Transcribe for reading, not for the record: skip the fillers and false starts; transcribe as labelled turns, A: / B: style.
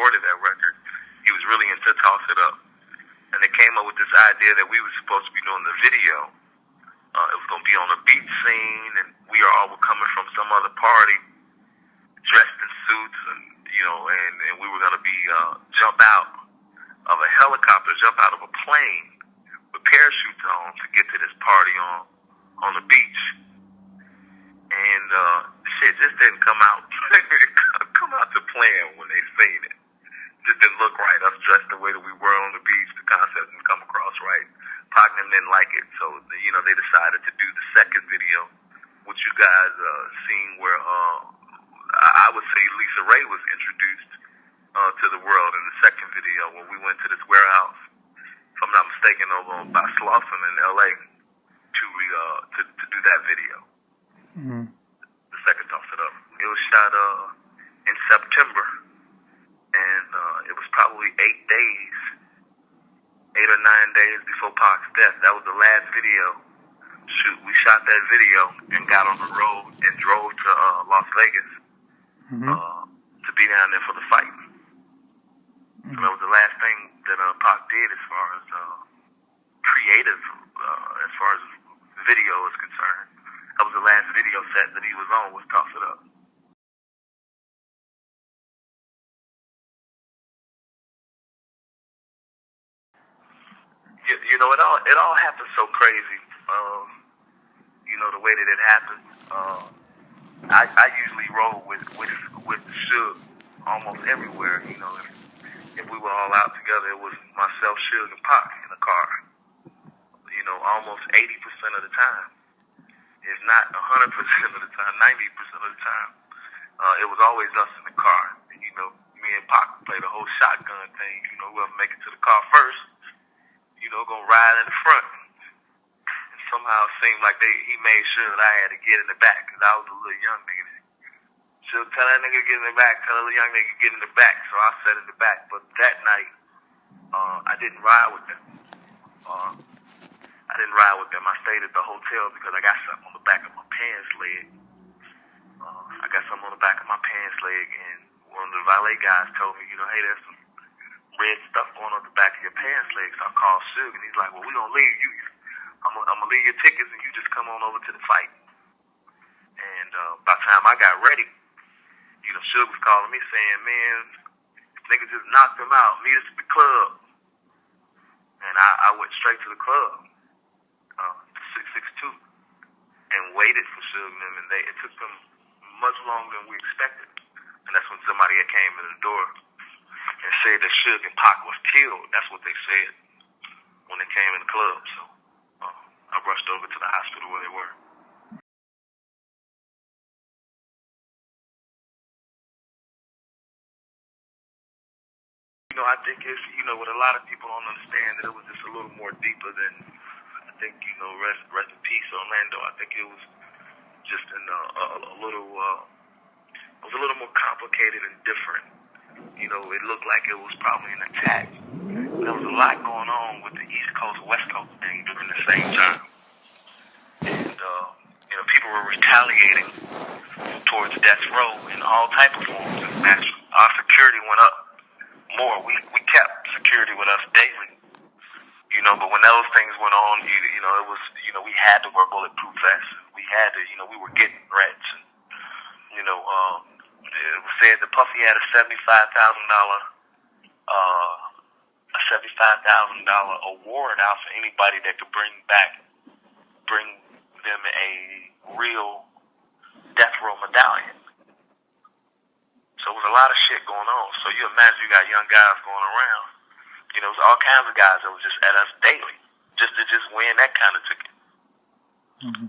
A: recorded that record, he was really into Toss It Up. And they came up with this idea that we were supposed to be doing the video. It was going to be on a beach scene, and we all were coming from some other party, dressed in suits, and we were going to be jump out of a helicopter, jump out of a plane with parachutes on to get to this party on the beach. And shit just didn't come out to plan when they seen it. Just didn't look right. Us dressed the way that we were on the beach, the concept didn't come across right. Pac and them didn't like it, so they decided to do the second video, which you guys seen where I would say Lisa Ray was introduced to the world in the second video when we went to this warehouse, if I'm not mistaken, over by Slauson in LA to do that video.
B: Mm-hmm.
A: The second Toss It Up. It was shot in September, and it was probably 8 or 9 days before Pac's death. That was the last video shoot. We shot that video and got on the road and drove to Las Vegas to be down there for the fight. So that was the last thing that Pac did as far as creative, as far as video is concerned. That was the last video set that he was on, was Toss It Up. It all happened so crazy. The way that it happened. I usually roll with Suge almost everywhere. If we were all out together, it was myself, Suge, and Pac in the car. Almost 80% of the time, if not 100% of the time, 90% of the time, it was always us in the car. And, me and Pac played the whole shotgun thing. Whoever make it to the car first, gonna ride in the front. And somehow it seemed like he made sure that I had to get in the back, because I was a little young nigga. She'll tell that nigga get in the back, tell the young nigga get in the back, so I sat in the back. But that night, I didn't ride with them. I stayed at the hotel because I got something on the back of my pants leg. And one of the valet guys told me, hey, there's some red stuff going on the back of your pants leg. So I called Suge, and he's like, well, we're going to leave you. I'm going to leave your tickets, and you just come on over to the fight. And by the time I got ready, Suge was calling me saying, man, niggas just knocked him out. Meet us at the club. And I went straight to the club, 662, and waited for Suge and them. And it took them much longer than we expected. And that's when somebody had came in the door and said that Suge and Pac was killed. That's what they said when they came in the club. So I rushed over to the hospital where they were. I think it's, what a lot of people don't understand, that it was just a little more deeper than, I think, rest in peace, Orlando. I think it was just a little more complicated and different. It looked like it was probably an attack. There was a lot going on with the East Coast, West Coast thing during the same time. And, people were retaliating towards death row in all type of forms. Our security went up more. We kept security with us daily, but when those things went on, it was, we had to wear bulletproof vests. We had to, we were getting threats. And, it was said that Puffy had a $75,000 award out for anybody that could bring them a real death row medallion. So it was a lot of shit going on. So you imagine you got young guys going around. It was all kinds of guys that was just at us daily, just to win that kind of ticket.
B: Mm-hmm.